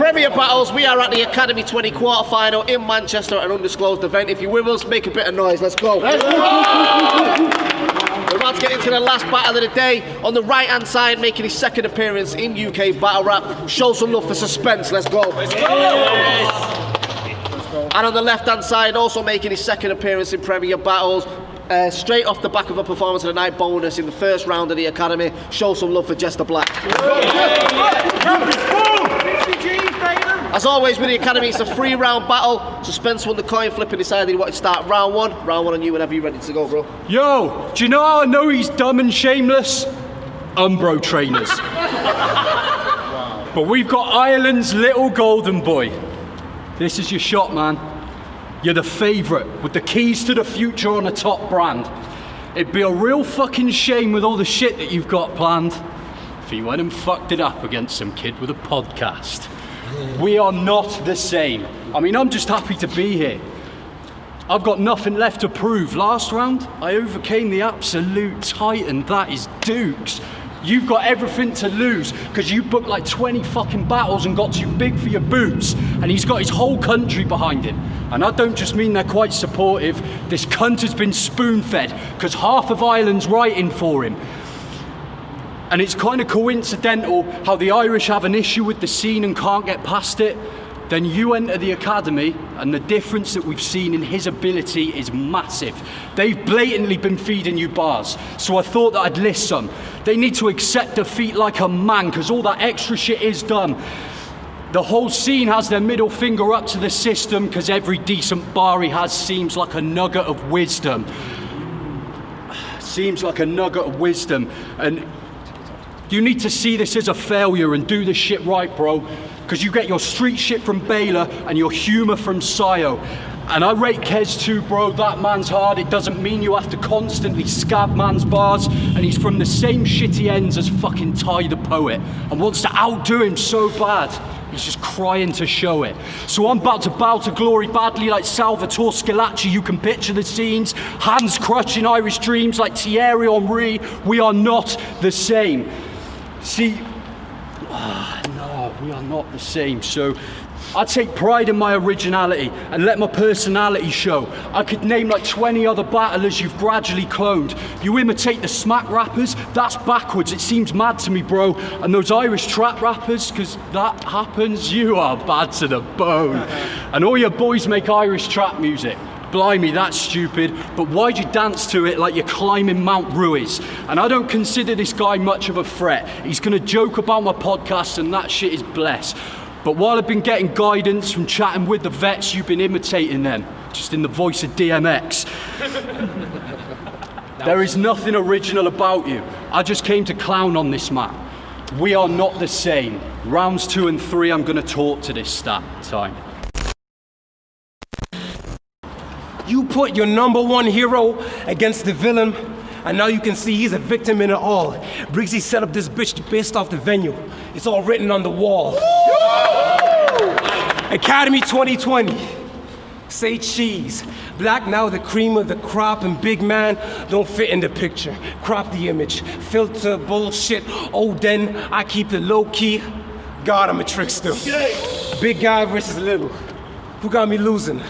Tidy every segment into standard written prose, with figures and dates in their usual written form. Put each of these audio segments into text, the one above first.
Premier Battles, we are at the Academy 20 quarter-final in Manchester, an undisclosed event. If you're with us, make a bit of noise, let's go. Let's go! We're about to get into the last battle of the day. On the right-hand side, making his second appearance in UK Battle Rap. Show some love for Sir Spence, let's go. Let's go! And on the left-hand side, also making his second appearance in Premier Battles, straight off the back of a performance of the night bonus in the first round of the Academy. Show some love for Jester Black. As always with the Academy, it's a 3-round battle. So Spence won the coin flip and decided he wanted to start round one. Round one on you whenever you're ready to go, bro. Yo, do you know how I know he's dumb and shameless? Umbro trainers. But we've got Ireland's little golden boy. This is your shot, man. You're the favourite with the keys to the future on a top brand. It'd be a real fucking shame with all the shit that you've got planned if you went and fucked it up against some kid with a podcast. We are not the same. I mean, I'm just happy to be here. I've got nothing left to prove. Last round, I overcame the absolute titan, that is Dukes. You've got everything to lose because you booked like 20 fucking battles and got too big for your boots, and he's got his whole country behind him. And I don't just mean they're quite supportive. This cunt has been spoon-fed because half of Ireland's writing for him. And it's kind of coincidental how the Irish have an issue with the scene and can't get past it. Then you enter the Academy and the difference that we've seen in his ability is massive. They've blatantly been feeding you bars, so I thought that I'd list some. They need to accept defeat like a man because all that extra shit is done. The whole scene has their middle finger up to the system because every decent bar he has seems like a nugget of wisdom. Seems like a nugget of wisdom. And you need to see this as a failure and do this shit right, bro. Because you get your street shit from Baylor and your humour from Sio. And I rate Kez too, bro. That man's hard. It doesn't mean you have to constantly scab man's bars. And he's from the same shitty ends as fucking Ty the Poet and wants to outdo him so bad. He's just crying to show it. So I'm about to bow to glory badly like Salvatore Scalacci. You can picture the scenes. Hands crushing Irish dreams like Thierry Henry. We are not the same. See, no, we are not the same. So I take pride in my originality and let my personality show. I could name like 20 other battlers you've gradually cloned. You imitate the smack rappers, that's backwards. It seems mad to me, bro. And those Irish trap rappers, because that happens, you are bad to the bone. And all your boys make Irish trap music. Blimey, that's stupid, but why'd you dance to it like you're climbing Mount Ruiz? And I don't consider this guy much of a threat. He's gonna joke about my podcast and that shit is bless. But while I've been getting guidance from chatting with the vets, you've been imitating them, just in the voice of DMX. There is nothing original about you. I just came to clown on this map. We are not the same. Rounds 2 and 3, I'm gonna talk to this stat time. You put your #1 hero against the villain, and now you can see he's a victim in it all. Briggz set up this bitch based off the venue. It's all written on the wall. Academy 2020. Say cheese. Black now the cream of the crop, and big man don't fit in the picture. Crop the image. Filter bullshit. Oh, then I keep it low key. God, I'm a trickster. Big guy versus little. Who got me losing?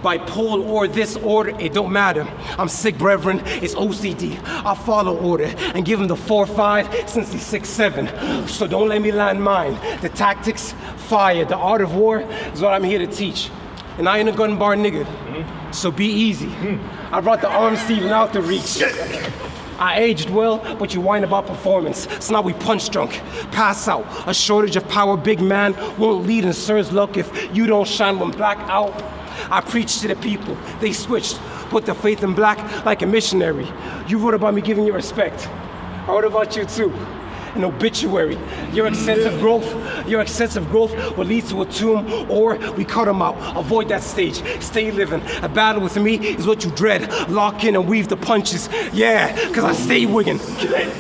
By pole or this order, it don't matter. I'm sick, brethren, it's OCD. I follow order and give him the 4-5 since he's 6'7". So don't let me land mine. The tactics, fire, the art of war is what I'm here to teach. And I ain't a gun bar nigga, so be easy. I brought the arms to even out the reach. I aged well, but you whine about performance. So now we punch drunk, pass out. A shortage of power, big man, won't lead in Sir's luck if you don't shine when black out. I preached to the people, they switched, put their faith in black like a missionary. You wrote about me giving you respect. I wrote about you too. An obituary. Your excessive growth will lead to a tomb, or we cut them out. Avoid that stage, stay living. A battle with me is what you dread. Lock in and weave the punches. Yeah, cause I stay wiggin'.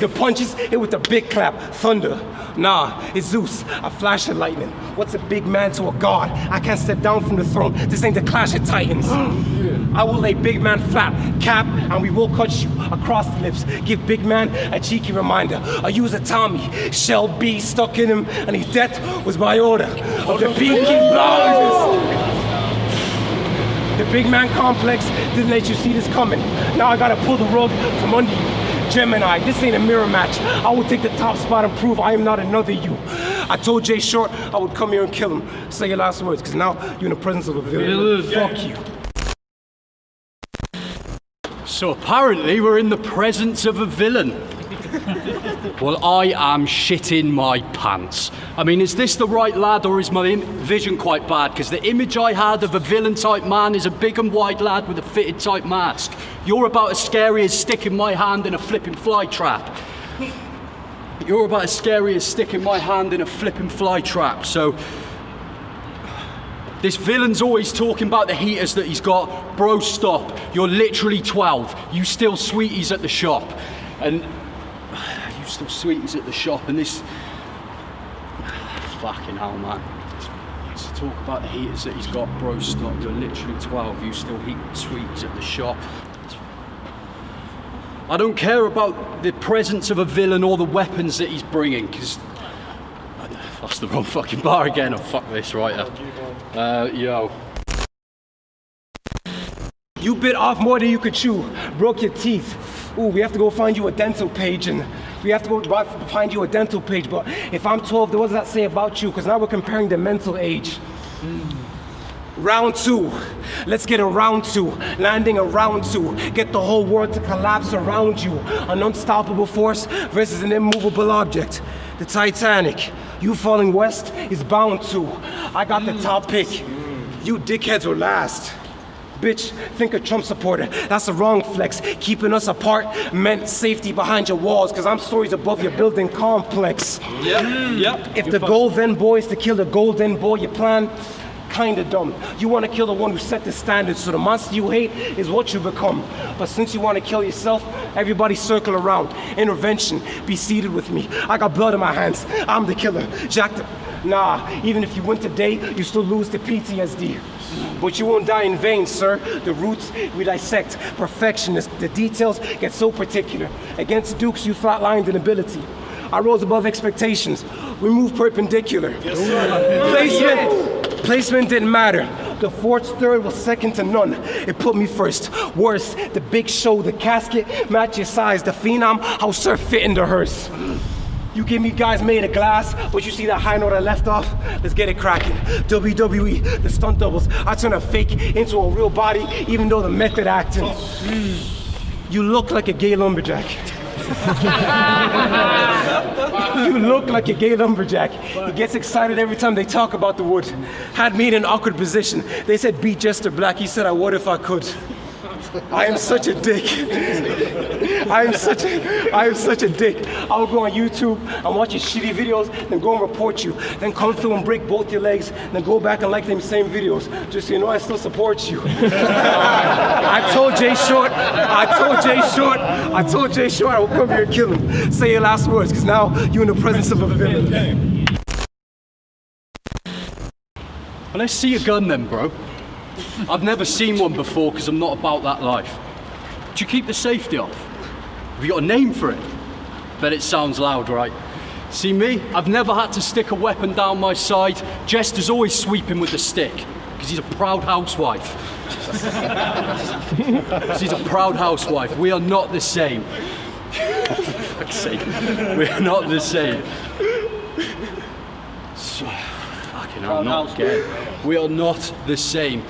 The punches hit with a big clap, thunder. Nah, it's Zeus, a flash of lightning. What's a big man to a god? I can't step down from the throne. This ain't the Clash of Titans. I will lay big man flat, cap, and we will cut you across the lips. Give big man a cheeky reminder. I use a Tommy, shell B stuck in him, and his death was by order of the Peaky Blinders. The big man complex didn't let you see this coming. Now I gotta pull the rug from under you. Gemini, this ain't a mirror match. I will take the top spot and prove I am not another you. I told Jay Short I would come here and kill him. Say your last words, because now you're in the presence of a villain. Fuck you. So apparently we're in the presence of a villain. Well, I am shitting my pants. I mean, is this the right lad, or is my vision quite bad? Because the image I had of a villain type man is a big and white lad with a fitted type mask. You're about as scary as sticking my hand in a flipping fly trap. You're about as scary as sticking my hand in a flipping fly trap. So this villain's always talking about the heaters that he's got. Bro, stop. You're literally 12. You still sweeties at the shop. And you still sweeties at the shop, and this fucking hell, man. To talk about the heaters that he's got. Bro, stop. You're literally 12. You still eat sweeties at the shop. I don't care about the presence of a villain or the weapons that he's bringing, because that's the wrong fucking bar again. Oh, fuck this right now. Yo. You bit off more than you could chew. Broke your teeth. Ooh, we have to go find you a dental page, and we have to go find you a dental page. But if I'm 12, what does that say about you? Because now we're comparing the mental age. Round two. Let's get a round two. Landing a round two. Get the whole world to collapse around you. An unstoppable force versus an immovable object. The Titanic. You falling west is bound to. I got the top pick. You dickheads were last. Bitch, think a Trump supporter. That's a wrong flex. Keeping us apart meant safety behind your walls, because I'm stories above your building complex. Yep. If the goal then, boy, is to kill the golden boy, your plan kinda dumb. You wanna kill the one who set the standards, so the monster you hate is what you become. But since you wanna kill yourself, everybody circle around. Intervention, be seated with me. I got blood in my hands. I'm the killer. Jack the... Nah, even if you win today, you still lose to PTSD. But you won't die in vain, sir. The roots we dissect. Perfectionist. The details get so particular. Against Dukes, you flatlined in ability. I rose above expectations. We moved perpendicular. Yes, sir. Placement didn't matter. The fourth, third was second to none. It put me first. Worse, the big show, the casket, match your size. The phenom, how Sir fit in the hearse. You give me guys made of glass, but you see that high note I left off? Let's get it cracking. WWE, the stunt doubles. I turn a fake into a real body, even though the method acting. You look like a gay lumberjack. You look like a gay lumberjack. He gets excited every time they talk about the wood. Had me in an awkward position. They said beat Jester Black. He said I would if I could. I am such a dick. I am such a dick. I will go on YouTube and watch your shitty videos, then go and report you. Then come through and break both your legs, then go back and like them same videos. Just so you know I still support you. I told Jay Short I will come here and kill him. Say your last words, because now you're in the presence of a villain. Well, let's see your gun then, bro. I've never seen one before because I'm not about that life. Do you keep the safety off? Have you got a name for it? Bet it sounds loud, right? See me? I've never had to stick a weapon down my side. Jester's always sweeping with the stick because he's a proud housewife. She's a proud housewife. We are not the same. For fuck's sake. We are not the same. So, fucking hell, not again. We are not the same.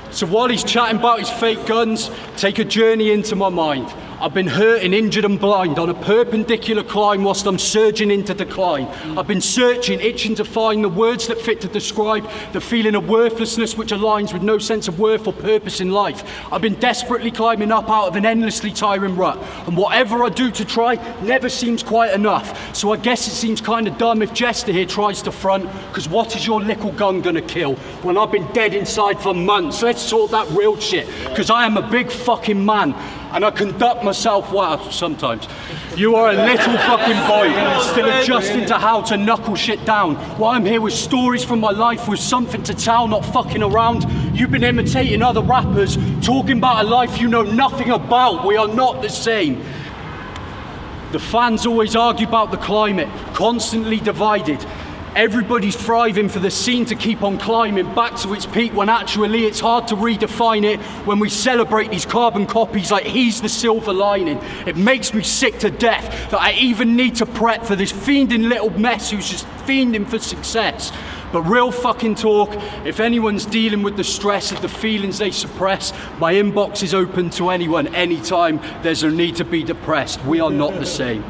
So while he's chatting about his fake guns, take a journey into my mind. I've been hurt and injured and blind on a perpendicular climb whilst I'm surging into decline. I've been searching, itching to find the words that fit to describe the feeling of worthlessness which aligns with no sense of worth or purpose in life. I've been desperately climbing up out of an endlessly tiring rut, and whatever I do to try never seems quite enough. So I guess it seems kind of dumb if Jester here tries to front, because what is your little gun gonna kill when I've been dead inside for months? Let's sort that real shit, because I am a big fucking man. And I conduct myself well sometimes. You are a little fucking boy, still adjusting to how to knuckle shit down. While I'm here with stories from my life, with something to tell, not fucking around. You've been imitating other rappers, talking about a life you know nothing about. We are not the same. The fans always argue about the climate, constantly divided. Everybody's thriving for the scene to keep on climbing back to its peak when actually it's hard to redefine it when we celebrate these carbon copies like he's the silver lining. It makes me sick to death that I even need to prep for this fiending little mess who's just fiending for success. But real fucking talk, if anyone's dealing with the stress of the feelings they suppress, my inbox is open to anyone, anytime there's a need to be depressed. We are not the same.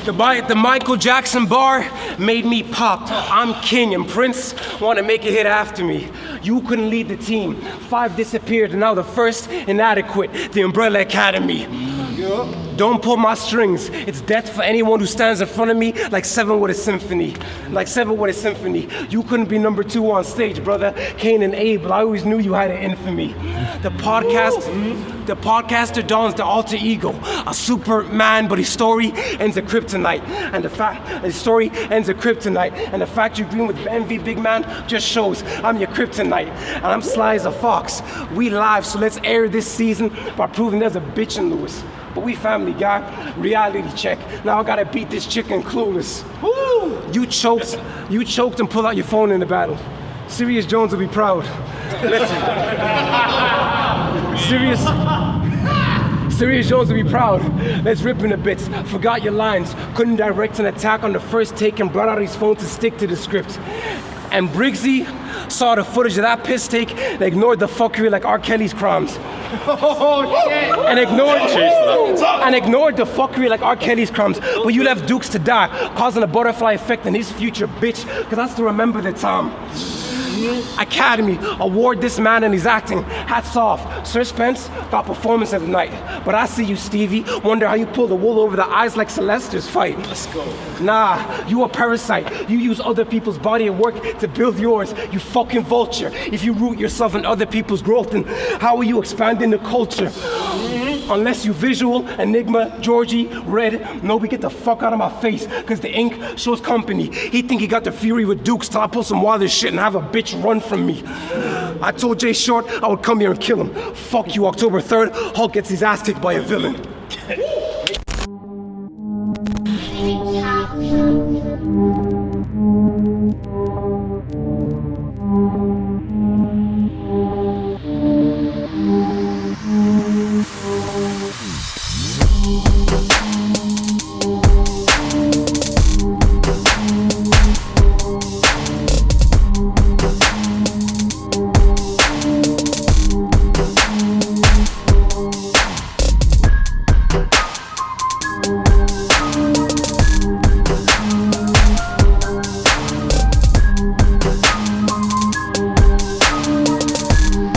The Michael Jackson bar made me pop. I'm king and Prince want to make a hit after me. You couldn't lead the team. 5 disappeared and now the first inadequate, the Umbrella Academy. Don't pull my strings. It's death for anyone who stands in front of me like 7 with a symphony. You couldn't be number 2 on stage, brother. Cain and Abel, I always knew you had an infamy. The podcaster dons the alter ego. A Superman, but his story ends a kryptonite. And the fact you agree with envy, big man, just shows I'm your kryptonite. And I'm sly as a fox. We live, so let's air this season by proving there's a bitch in Lewis. But we family, guy. Reality check. Now I gotta beat this chicken clueless. Woo! You choked and pulled out your phone in the battle. Sirius Jones will be proud. Sirius Jones will be proud. Let's rip in the bits. Forgot your lines. Couldn't direct an attack on the first take and brought out his phone to stick to the script. And Briggsy saw the footage of that piss take and ignored the fuckery like R. Kelly's crimes. Oh shit! And ignored the fuckery like R. Kelly's crumbs. But you left Dukes to die, causing a butterfly effect in his future, bitch. Cause I still remember the time. Academy, award this man and his acting. Hats off. Sir Spence got performance of the night. But I see you, Stevie. Wonder how you pull the wool over the eyes like Celeste's fight. Let's go. Nah, you a parasite. You use other people's body and work to build yours. You fucking vulture. If you root yourself in other people's growth, then how are you expanding the culture? Unless you visual, Enigma, Georgie, Red, no, we get the fuck out of my face, cause the ink shows company. He think he got the fury with Dukes till I pull some wilder shit and have a bitch run from me. I told Jay Short I would come here and kill him. Fuck you, October 3rd, Hulk gets his ass kicked by a villain.